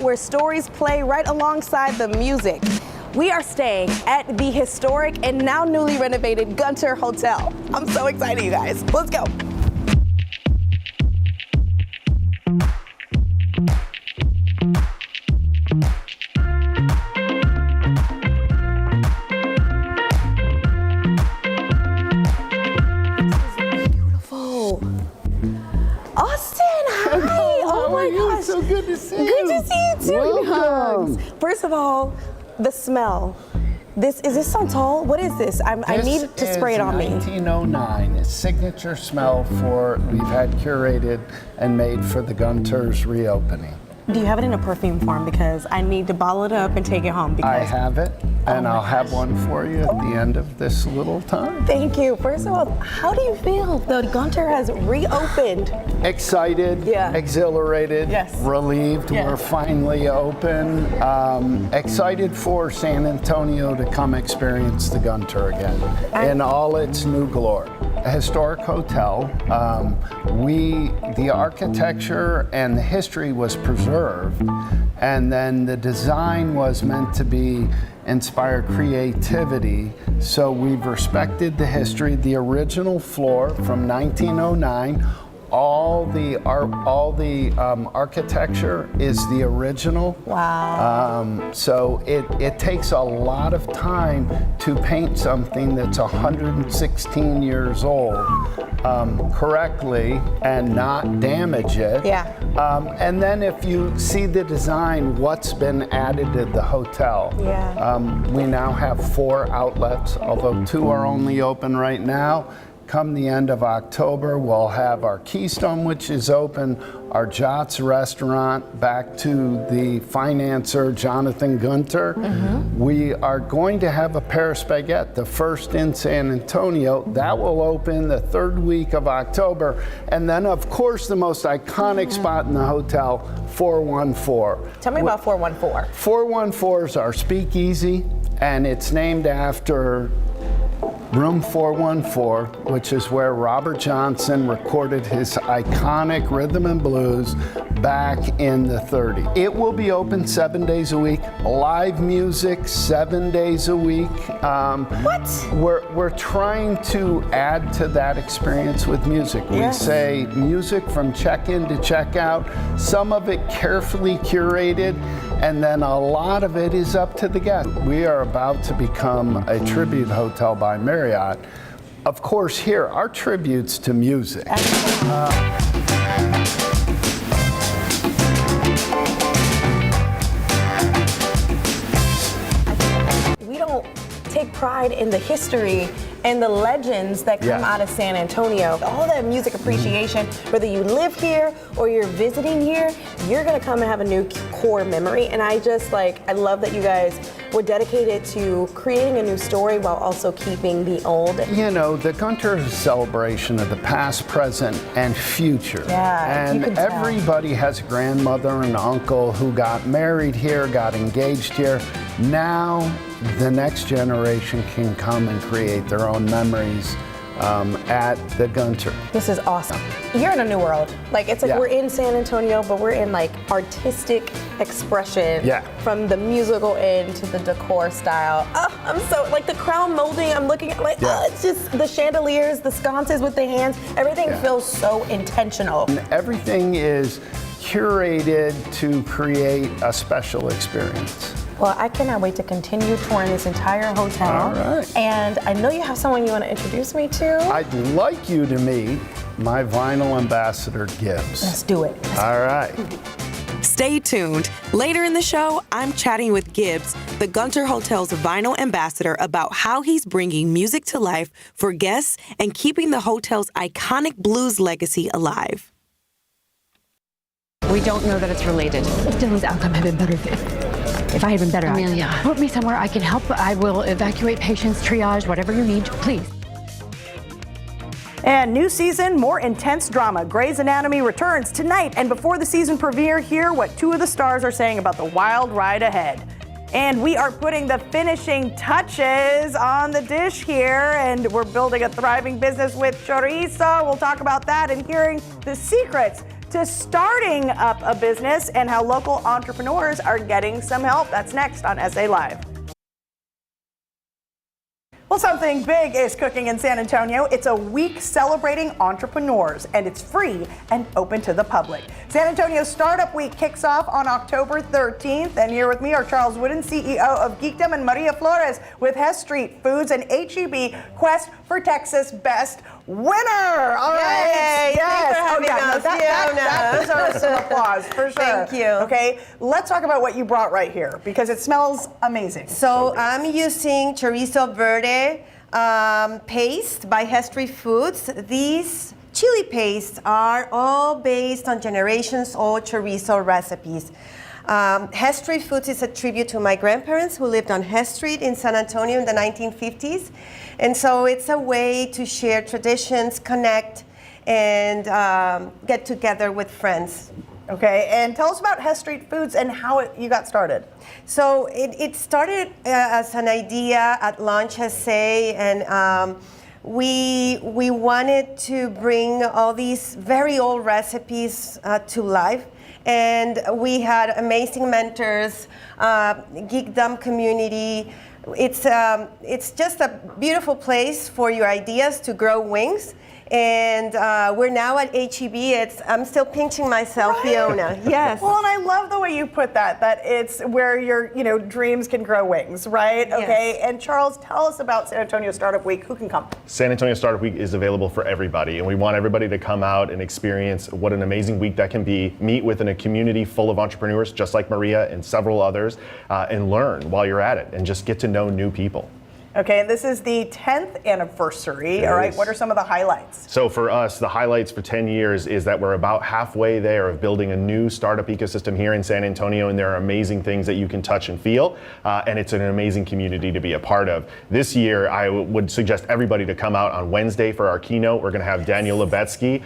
where stories play right alongside the music. We are staying at the historic and now newly renovated Gunter Hotel. I'm so excited, you guys. Let's go. So good to see you. Good to see you too. Welcome. First of all, the smell. Is this Santal? What is this? I need to spray it on me. 1909. It's signature smell we've had curated and made for the Gunter's reopening. Do you have it in a perfume form? Because I need to bottle it up and take it home. I have it, and I'll have one for you at the end of this little time. Thank you. First of all, how do you feel? The Gunter has reopened. Excited, exhilarated, relieved. Yes. We're finally open. Excited for San Antonio to come experience the Gunter again in all its new glory. A historic hotel. The architecture and the history was preserved, and then the design was meant to inspire creativity. So we've respected the history, the original floor from 1909. All the architecture is the original. Wow. So it takes a lot of time to paint something that's 116 years old correctly and not damage it. Yeah. And then if you see the design, what's been added to the hotel. Yeah. We now have 4 outlets, although 2 are only open right now. Come the end of October, we'll have our Keystone, which is open, our Jot's restaurant, back to the financer, Jonathan Gunter. We are going to have a Paris Baguette, the first in San Antonio. That will open the 3rd week of October. And then, of course, the most iconic spot in the hotel, 414. Tell me about 414. 414 is our speakeasy, and it's named after Room 414, which is where Robert Johnson recorded his iconic rhythm and blues back in the 30s. It will be open 7 days a week, live music 7 days a week. What? We're trying to add to that experience with music. Yes. We say music from check-in to check-out, some of it carefully curated, and then a lot of it is up to the guest. We are about to become a tribute hotel by Marriott. Of course, here, our tributes to music. We don't take pride in the history and the legends that come out of San Antonio. All that music appreciation, whether you live here or you're visiting here, you're gonna come and have a new core memory. And I love that you guys were dedicated to creating a new story while also keeping the old. You know, the Gunter is a celebration of the past, present, and future. Yeah, and everybody has a grandmother and uncle who got married here, got engaged here. Now, the next generation can come and create their own memories at the Gunter. This is awesome. You're in a new world. It's like we're in San Antonio, but we're in artistic expression from the musical end to the decor style. Oh, I'm so, the crown molding, I'm looking at it's just the chandeliers, the sconces with the hands, everything feels so intentional. And everything is curated to create a special experience. Well, I cannot wait to continue touring this entire hotel. All right. And I know you have someone you want to introduce me to. I'd like you to meet my vinyl ambassador, Gibbs. Let's do it. All right. Stay tuned. Later in the show, I'm chatting with Gibbs, the Gunter Hotel's vinyl ambassador, about how he's bringing music to life for guests and keeping the hotel's iconic blues legacy alive. We don't know that it's related. Dylan's outcome had been better if I had been better. Amelia. Put me somewhere I can help. I will evacuate patients, triage, whatever you need, please. And new season, more intense drama. Grey's Anatomy returns tonight. And before the season premiere, hear what 2 of the stars are saying about the wild ride ahead. And we are putting the finishing touches on the dish here. And we're building a thriving business with chorizo. We'll talk about that and hearing the secrets to starting up a business and how local entrepreneurs are getting some help. That's next on SA Live. Well, something big is cooking in San Antonio. It's a week celebrating entrepreneurs, and it's free and open to the public. San Antonio Startup Week kicks off on October 13th, and here with me are Charles Wooden, CEO of Geekdom, and Maria Flores with Hess Street Foods and HEB Quest for Texas Best winner. All right. Yay, thanks for having us, that deserves some applause, for sure. Thank you. Okay, let's talk about what you brought right here, because it smells amazing. So I'm using chorizo verde paste by Hess Street Foods. These chili pastes are all based on generations-old chorizo recipes. Hess Street Foods is a tribute to my grandparents who lived on Hess Street in San Antonio in the 1950s. And so it's a way to share traditions, connect, and get together with friends. Okay, and tell us about Hess Street Foods and how you got started. So it started as an idea at Launch SA, and we wanted to bring all these very old recipes to life. And we had amazing mentors, Geekdom community. It's just a beautiful place for your ideas to grow wings. And we're now at HEB. I'm still pinching myself, right. Fiona. Yes. Well, and I love the way you put that it's where your dreams can grow wings, right? Yes. Okay. And Charles, tell us about San Antonio Startup Week. Who can come? San Antonio Startup Week is available for everybody, and we want everybody to come out and experience what an amazing week that can be, meet within a community full of entrepreneurs, just like Maria and several others, and learn while you're at it, and just get to know new people. Okay, and this is the 10th anniversary, all right? What are some of the highlights? So for us, the highlights for 10 years is that we're about halfway there of building a new startup ecosystem here in San Antonio, and there are amazing things that you can touch and feel, and it's an amazing community to be a part of. This year, I would suggest everybody to come out on Wednesday for our keynote. We're gonna have Daniel Lebetsky,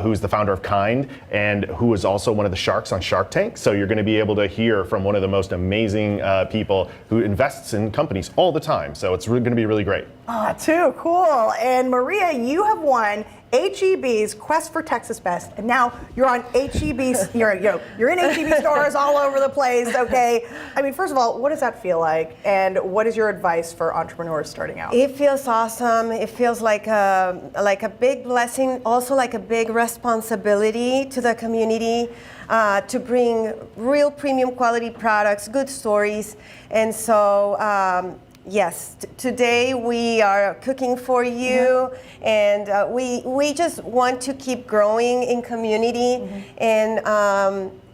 who's the founder of Kind, and who is also one of the sharks on Shark Tank. So you're gonna be able to hear from one of the most amazing people who invests in companies all the time. So it's going to be really great. Ah, too cool. And Maria, you have won HEB's Quest for Texas Best, and now you're on HEB's. You're in HEB stores all over the place. Okay. I mean, first of all, what does that feel like, and what is your advice for entrepreneurs starting out? It feels awesome. It feels like a big blessing, also like a big responsibility to the community. To bring real premium quality products, good stories, and so. Yes, today we are cooking for you, and we just want to keep growing in community and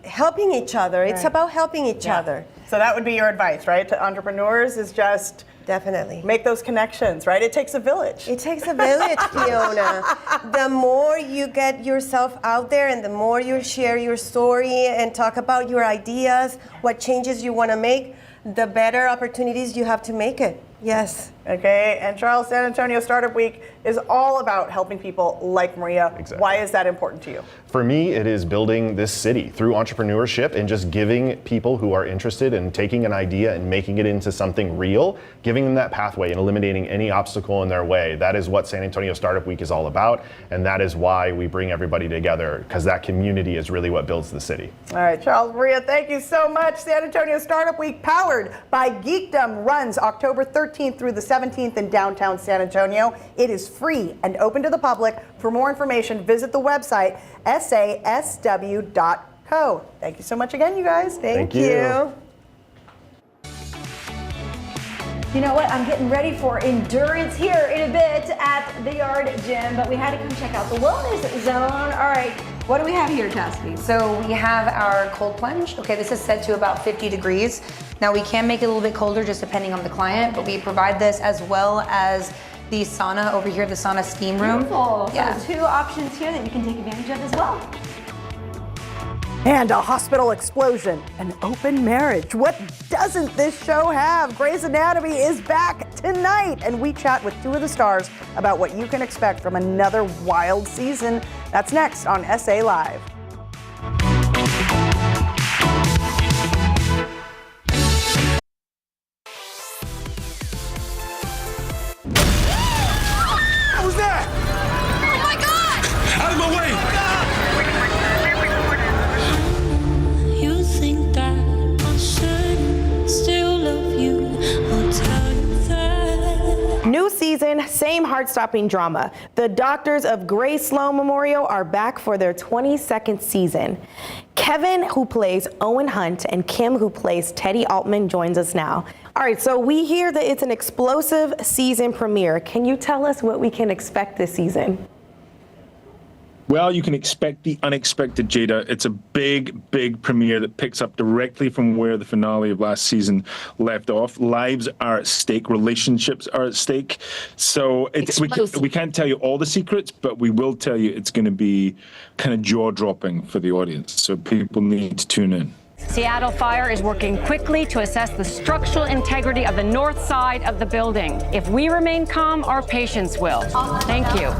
helping each other. It's about helping each other. So that would be your advice, right, to entrepreneurs, is just definitely make those connections, right? It takes a village. It takes a village, Fiona. The more you get yourself out there and the more you share your story and talk about your ideas, what changes you want to make, the better opportunities you have to make it. Yes. Okay, and Charles, San Antonio Startup Week is all about helping people like Maria. Exactly. Why is that important to you? For me, it is building this city through entrepreneurship and just giving people who are interested in taking an idea and making it into something real, giving them that pathway and eliminating any obstacle in their way. That is what San Antonio Startup Week is all about, and that is why we bring everybody together, because that community is really what builds the city. All right, Charles, Maria, thank you so much. San Antonio Startup Week, powered by Geekdom, runs October 13th through the 17th in downtown San Antonio. It is free and open to the public. For more information, visit the website sasw.co. Thank you so much again, you guys. Thank you. You know what? I'm getting ready for endurance here in a bit at the Yard Gym, but we had to come check out the wellness zone. All right, what do we have here, Chastity? So we have our cold plunge. Okay, this is set to about 50 degrees. Now we can make it a little bit colder just depending on the client, but we provide this as well as the sauna over here, the sauna steam room. Beautiful. Yeah. So 2 options here that you can take advantage of as well. And a hospital explosion, an open marriage. What doesn't this show have? Grey's Anatomy is back tonight, and we chat with 2 of the stars about what you can expect from another wild season. That's next on SA Live. What was that? Oh my God! Out of my way! heart-stopping drama. The Doctors of Grace Sloan Memorial are back for their 22nd season. Kevin, who plays Owen Hunt, and Kim, who plays Teddy Altman, joins us now. All right, so we hear that it's an explosive season premiere. Can you tell us what we can expect this season? Well, you can expect the unexpected, Jada. It's a big, big premiere that picks up directly from where the finale of last season left off. Lives are at stake. Relationships are at stake. So we can't tell you all the secrets, but we will tell you it's going to be kind of jaw-dropping for the audience. So people need to tune in. Seattle Fire is working quickly to assess the structural integrity of the north side of the building. If we remain calm, our patients will. Thank you.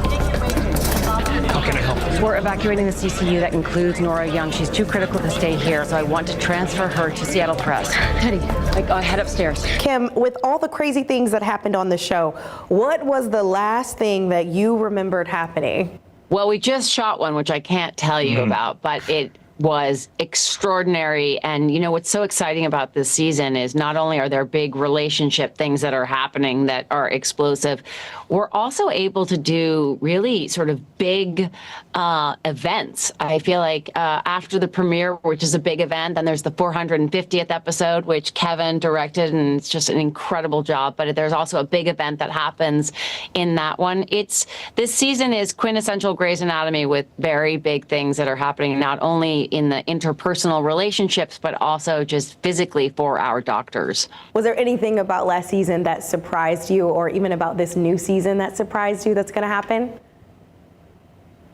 How can I help? We're evacuating the CCU. That includes Nora Young. She's too critical to stay here, so I want to transfer her to Seattle Press. Teddy, head upstairs. Kim, with all the crazy things that happened on the show, what was the last thing that you remembered happening? Well, we just shot one, which I can't tell you about, but it was extraordinary. And you know what's so exciting about this season is not only are there big relationship things that are happening that are explosive, we're also able to do really sort of big events. I feel like after the premiere, which is a big event, then there's the 450th episode, which Kevin directed, and it's just an incredible job. But there's also a big event that happens in that one. This season is quintessential Grey's Anatomy with very big things that are happening, not only in the interpersonal relationships, but also just physically for our doctors. Was there anything about last season that surprised you, or even about this new season that surprised you that's going to happen?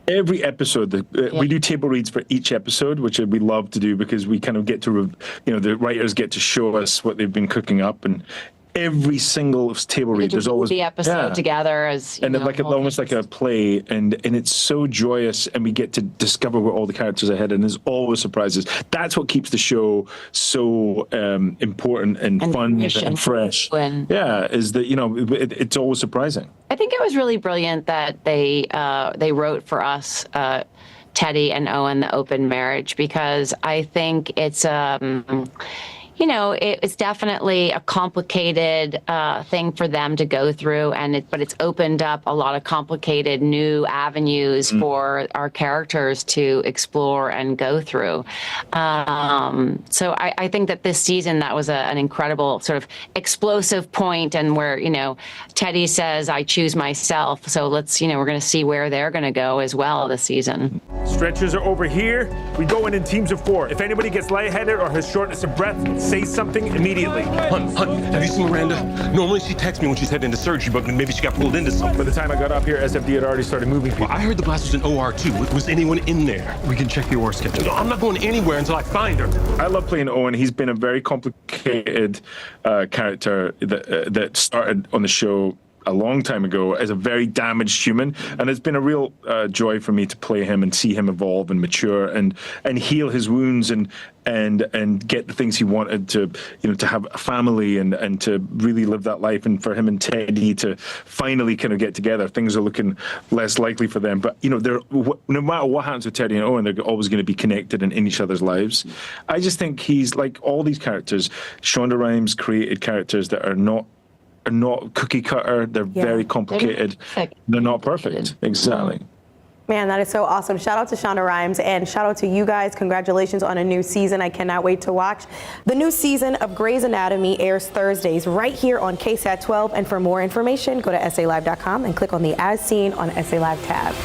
Every episode, we do table reads for each episode, which we love to do because we kind of get to, the writers get to show us what they've been cooking up, and every single table read, there's always the episode together as almost like a play, and it's so joyous, and we get to discover where all the characters are headed, and there's always surprises. That's what keeps the show so important and fun and fresh. Is that it's always surprising. I think it was really brilliant that they wrote for us Teddy and Owen, the open marriage, because I think it's it's definitely a complicated thing for them to go through, but it's opened up a lot of complicated new avenues for our characters to explore and go through. So I think that this season, that was an incredible sort of explosive point, and where, Teddy says, I choose myself. So let's, we're going to see where they're going to go as well this season. Stretchers are over here. We go in teams of 4. If anybody gets lightheaded or has shortness of breath, say something immediately. Hunt, have you seen Miranda? Normally she texts me when she's heading into surgery, but maybe she got pulled into something. By the time I got up here, SFD had already started moving people. Well, I heard the blast was in OR too. Was anyone in there? We can check the OR schedule. No, I'm not going anywhere until I find her. I love playing Owen. He's been a very complicated character that started on the show a long time ago as a very damaged human, and it's been a real joy for me to play him and see him evolve and mature and heal his wounds and get the things he wanted to have a family and to really live that life, and for him and Teddy to finally kind of get together. Things are looking less likely for them, but no matter what happens with Teddy and Owen, they're always going to be connected and in each other's lives. I just think he's like all these characters. Shonda Rhimes created characters that are not cookie cutter. They're very complicated. They're not perfect. Exactly. Man, that is so awesome. Shout out to Shonda Rhimes, and shout out to you guys. Congratulations on a new season. I cannot wait to watch. The new season of Grey's Anatomy airs Thursdays right here on KSAT 12. And for more information, go to SALive.com and click on the As Seen on SA Live tab.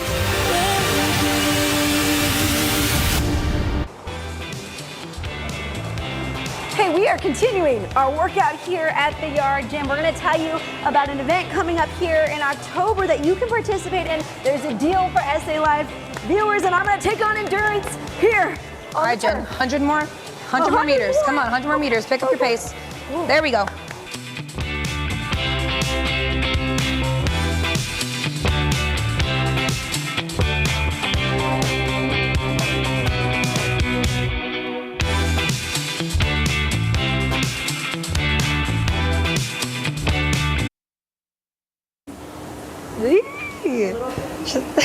Hey, we are continuing our workout here at the Yard Gym. We're going to tell you about an event coming up here in October that you can participate in. There's a deal for SA Live viewers, and I'm going to take on endurance here. All right, Jen, 100 more. 100 more meters. Come on, 100 more meters. Pick up your pace. There we go.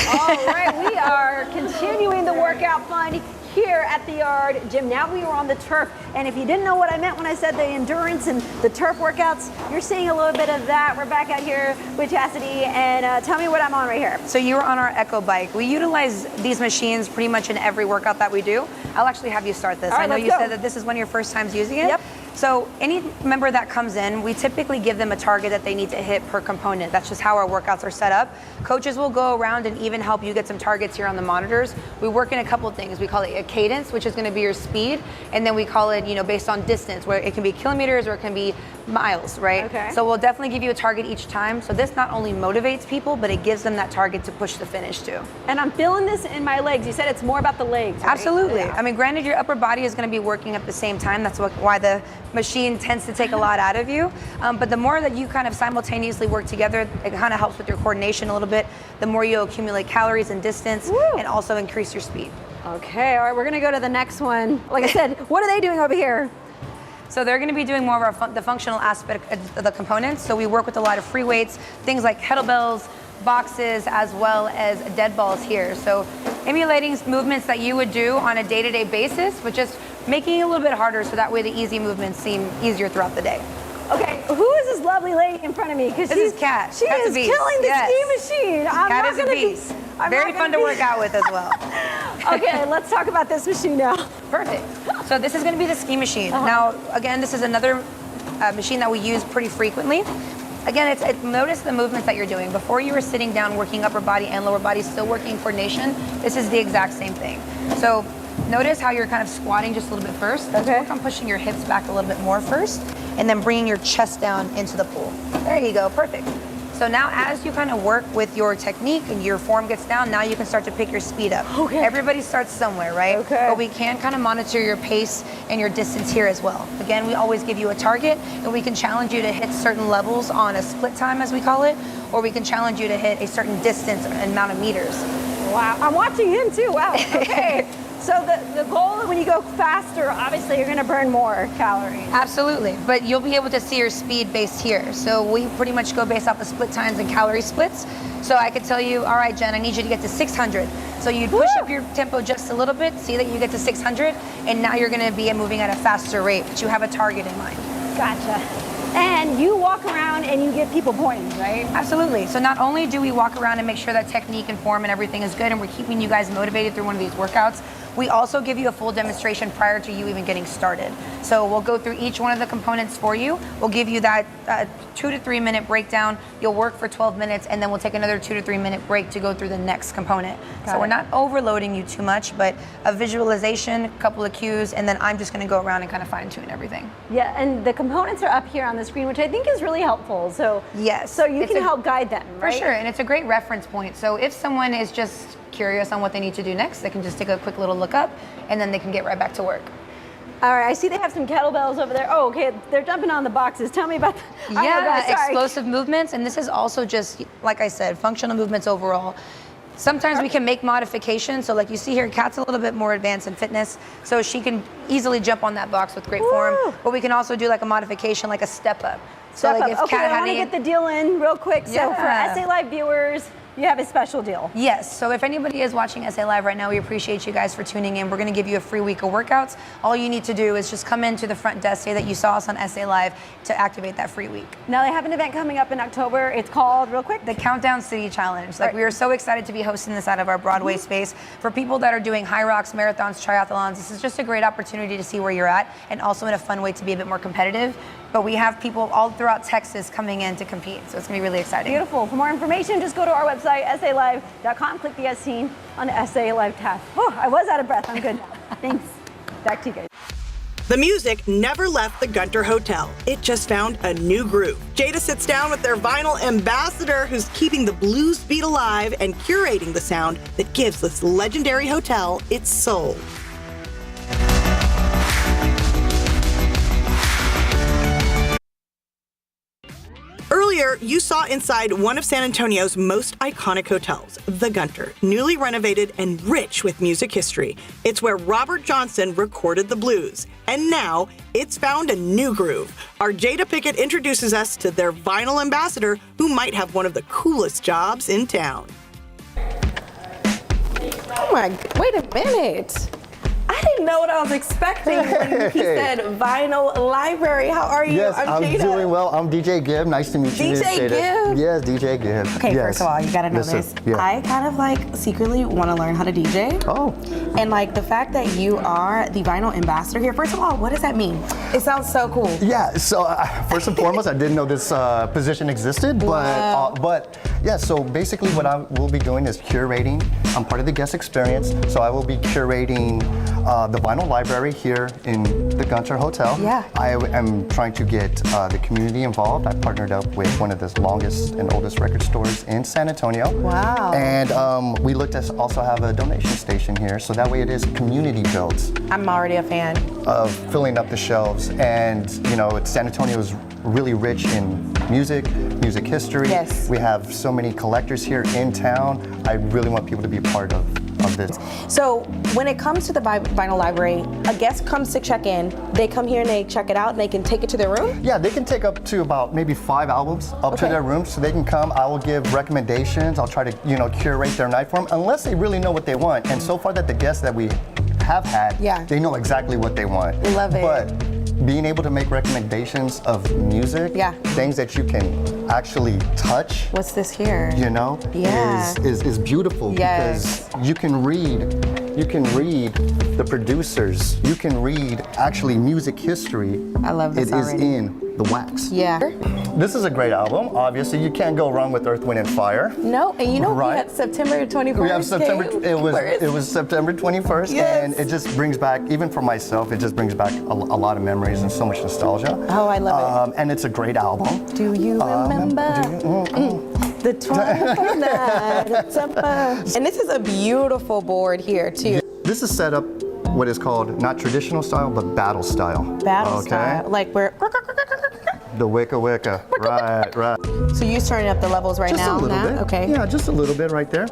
All right, we are continuing the workout fun here at the Yard Gym. Now we are on the turf, and if you didn't know what I meant when I said the endurance and the turf workouts, you're seeing a little bit of that. We're back out here with Chastity, and tell me what I'm on right here. So you're on our Echo Bike. We utilize these machines pretty much in every workout that we do. I'll actually have you start this. All right, I know let's you go. said that this is one of your first times using it. Yep. So any member that comes in, we typically give them a target that they need to hit per component. That's just how our workouts are set up. Coaches will go around and even help you get some targets here on the monitors. We work in a couple of things. We call it a cadence, which is going to be your speed, and then we call it, based on distance, where it can be kilometers or it can be miles, right? Okay. So we'll definitely give you a target each time. So this not only motivates people, but it gives them that target to push the finish to. And I'm feeling this in my legs. You said it's more about the legs, right? Absolutely. Yeah. I mean, granted, your upper body is going to be working at the same time. That's why the machine tends to take a lot out of you. But the more that you kind of simultaneously work together, it kind of helps with your coordination a little bit. The more you'll accumulate calories and distance, and also increase your speed. Okay, all right, we're gonna go to the next one. Like I said, what are they doing over here? So they're going to be doing more of the functional aspect of the components. So we work with a lot of free weights, things like kettlebells, boxes, as well as dead balls here. So emulating movements that you would do on a day-to-day basis, but just making it a little bit harder so that way the easy movements seem easier throughout the day. Okay, who is this lovely lady in front of me? Because This is Kat. She Kat's is a beast. killing the Yes. ski machine. Kat is a beast. Very fun to work out with as well. Okay, let's talk about this machine now. Perfect. So this is going to be the ski machine. Now, again, this is another machine that we use pretty frequently. Again, notice the movements that you're doing. Before you were sitting down working upper body and lower body, still working coordination, this is the exact same thing. So notice how you're kind of squatting just a little bit first. Let's work on pushing your hips back a little bit more first, and then bringing your chest down into the pool. There you go, perfect. So now as you kind of work with your technique and your form gets down, now you can start to pick your speed up. Okay. Everybody starts somewhere, right? Okay. But we can kind of monitor your pace and your distance here as well. Again, we always give you a target, and we can challenge you to hit certain levels on a split time, as we call it, or we can challenge you to hit a certain distance and amount of meters. Wow, I'm watching him too, wow, okay. So the goal when you go faster, obviously you're gonna burn more calories. Absolutely, but you'll be able to see your speed based here. So we pretty much go based off of split times and calorie splits. So I could tell you, all right, Jen, I need you to get to 600. So you push up your tempo just a little bit, see that you get to 600, and now you're gonna be moving at a faster rate, but you have a target in mind. Gotcha. And you walk around and you give people pointers, right? Absolutely. So not only do we walk around and make sure that technique and form and everything is good and we're keeping you guys motivated through one of these workouts, we also give you a full demonstration prior to you even getting started. So we'll go through each one of the components for you. We'll give you that 2 to 3 minute breakdown. You'll work for 12 minutes and then we'll take another 2 to 3 minute break to go through the next component. So we're not overloading you too much, but a visualization, a couple of cues, and then I'm just gonna go around and kind of fine tune everything. Yeah, and the components are up here on the screen, which I think is really helpful. So yes, so you can help guide them, right? For sure, and it's a great reference point. So if someone is just curious on what they need to do next, they can just take a quick little look up, and then they can get right back to work. All right, I see they have some kettlebells over there. Oh, okay, they're jumping on the boxes. Tell me about Yeah, explosive movements, and this is also just, like I said, functional movements overall. Sometimes we can make modifications. So like you see here, Kat's a little bit more advanced in fitness, so she can easily jump on that box with great form. But we can also do like a modification, like a step up. So like if okay, Kat I want to get the deal in real quick. So for Yeah. SA Live viewers, you have a special deal. Yes, so if anybody is watching SA Live right now, we appreciate you guys for tuning in. We're gonna give you a free week of workouts. All you need to do is just come into the front desk, say that you saw us on SA Live to activate that free week. Now they have an event coming up in October. It's called, real quick, the Countdown City Challenge. Like we are so excited to be hosting this out of our Broadway space. For people that are doing high rocks, marathons, triathlons, this is just a great opportunity to see where you're at, and also in a fun way to be a bit more competitive. But we have people all throughout Texas coming in to compete, so it's gonna be really exciting. Beautiful. For more information, just go to our website, salive.com, click the S on the SA Live tab. Oh, I was out of breath. I'm good now. Thanks. Back to you guys. The music never left the Gunter Hotel. It just found a new groove. Jada sits down with their vinyl ambassador who's keeping the blues beat alive and curating the sound that gives this legendary hotel its soul. Earlier, you saw inside one of San Antonio's most iconic hotels, the Gunter, newly renovated and rich with music history. It's where Robert Johnson recorded the blues, and now it's found a new groove. Our Jada Pickett introduces us to their vinyl ambassador, who might have one of the coolest jobs in town. Oh my, wait a minute. didn't know what I was expecting when he said vinyl library. How are you? Yes, I'm Jada. doing well. I'm DJ Gibb. Nice to meet you. DJ Gibb? Yes, DJ Gibb. Okay, yes. first of all, you gotta know this. Yeah. I kind of like secretly want to learn how to DJ. Oh. And like the fact that you are the vinyl ambassador here, first of all, what does that mean? It sounds so cool. Yeah, so first and foremost, I didn't know this position existed, but yeah, so basically what I will be doing is curating. I'm part of the guest experience, so I will be curating the vinyl library here in the Gunter Hotel. Yeah. I am trying to get the community involved. I partnered up with one of the longest and oldest record stores in San Antonio. Wow. And we looked to also have a donation station here, so that way it is community built. I'm already a fan. Of filling up the shelves, and you know, San Antonio is really rich in music history. Yes. We have so many collectors here in town. I really want people to be part of this. So when it comes to the vinyl library, a guest comes to check in, they come here and they check it out and they can take it to their room? Yeah, they can take up to about maybe 5 albums up to their room, so they can come. I will give recommendations. I'll try to, you know, curate their night for them, unless they really know what they want. And so far that the guests that we have had, they know exactly what they want. Love it. But being able to make recommendations of music, things that you can actually touch. What's this here? You know, is beautiful because you can read the producers. You can read actually music history. I love this already. It is in the wax. Yeah. This is a great album. Obviously, you can't go wrong with Earth, Wind, and Fire. No, and you know we Right. had September 21st. We have September. came. It was September 21st, Yes. and it just brings back, even for myself, it just brings back a lot of memories and so much nostalgia. Oh, I love it. And it's a great album. Do you remember the 24th night of September? And this is a beautiful board here too. This is set up what is called not traditional style, but battle style. Battle style, like we're. The wicka wicka, right. So you're turning up the levels right Just now? a little bit. Okay. Yeah, just a little bit right there.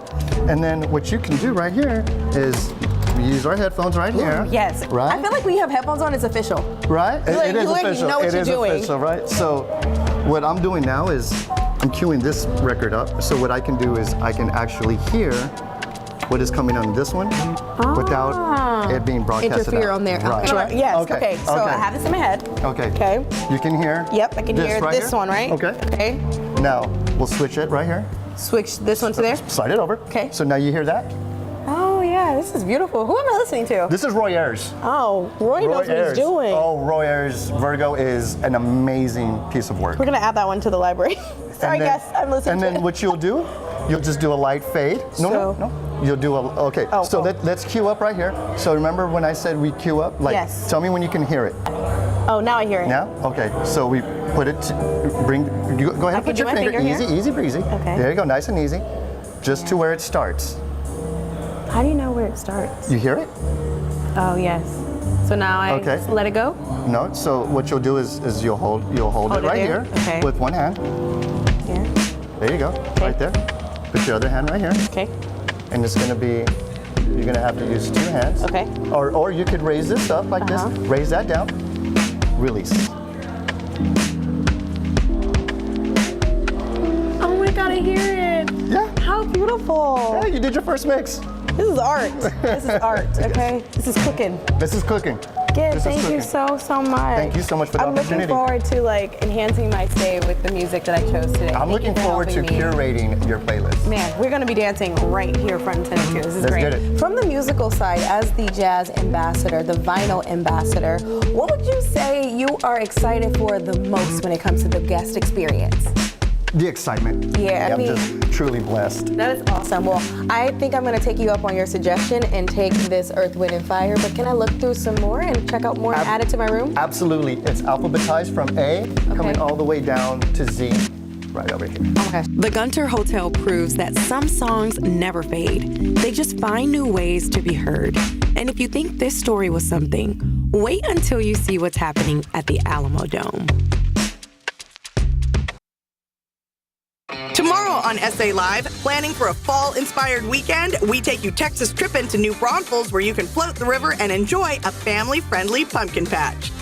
And then what you can do right here is we use our headphones right here. Yes. Right. I feel like when you have headphones on, it's official. Right? Like, It is you like official. know what It you're is doing. official, right? So what I'm doing now is I'm queuing this record up. So what I can do is I can actually hear what is coming on this one without it being broadcasted Interfere out. on there. Right. Okay. Yes. Okay. So I have this in my head. Okay. Okay. You can hear. Yep. I can hear right this here? one, right? Okay. Okay. Now we'll switch it right here. Switch this one to there. Slide it over. Okay. So now you hear that? Oh yeah, this is beautiful. Who am I listening to? This is Roy Ayers. Oh, Roy knows what he's doing. Oh, Roy Ayers Virgo is an amazing piece of work. We're gonna add that one to the library. Sorry, guys, I'm listening. And then what you'll do, you'll just do a light fade. No. You'll do a, let's cue up right here. So remember when I said we cue up? Like, yes. Tell me when you can hear it. Oh, now I hear it. Now? Okay, so we put it, go ahead and put your finger, easy breezy. Okay. There you go, nice and easy. Just to where it starts. How do you know where it starts? You hear it? Oh, yes. So now I just let it go? No, so what you'll do is you'll hold it right here with one hand. Here. There you go, right there. Put your other hand right here. Okay. And it's gonna be, you're gonna have to use 2 hands. Okay. Or you could raise this up like this, raise that down, release. Oh my God, I hear it. Yeah. How beautiful. Yeah, you did your first mix. This is art. This is art, okay? This is cooking. This is cooking. Gib, thank you so much. Thank you so much for the opportunity. I'm looking forward to like enhancing my stay with the music that I chose today. I'm looking forward to curating your playlist. Man, we're gonna be dancing right here front and center too. This is great. Let's get it. From the musical side, as the jazz ambassador, the vinyl ambassador, what would you say you are excited for the most when it comes to the guest experience? The excitement. Yeah, I I'm mean, just truly blessed. that is awesome. Well, I think I'm going to take you up on your suggestion and take this Earth, Wind, and Fire, but can I look through some more and check out more and add it to my room? Absolutely. It's alphabetized from A coming all the way down to Z, right over here. Okay. The Gunter Hotel proves that some songs never fade. They just find new ways to be heard. And if you think this story was something, wait until you see what's happening at the Alamo Dome. Tomorrow on SA Live, planning for a fall-inspired weekend, we take you Texas tripping to New Braunfels where you can float the river and enjoy a family-friendly pumpkin patch.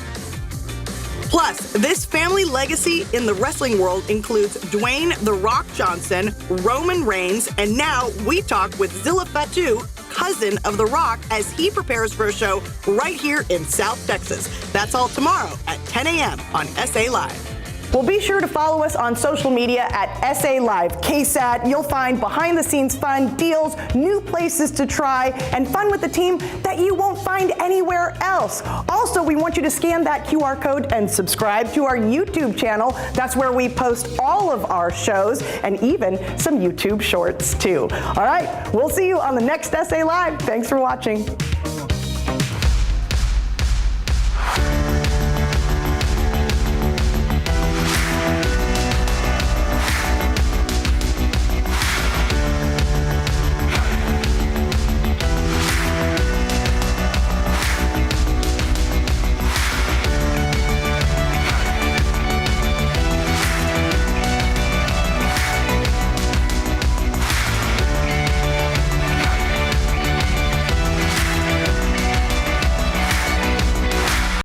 Plus, this family legacy in the wrestling world includes Dwayne "The Rock" Johnson, Roman Reigns, and now we talk with Zilla Fatu, cousin of The Rock as he prepares for a show right here in South Texas. That's all tomorrow at 10 a.m. on SA Live. Well, be sure to follow us on social media at SA Live KSAT. You'll find behind-the-scenes fun, deals, new places to try, and fun with the team that you won't find anywhere else. Also, we want you to scan that QR code and subscribe to our YouTube channel. That's where we post all of our shows and even some YouTube shorts, too. All right, we'll see you on the next SA Live. Thanks for watching.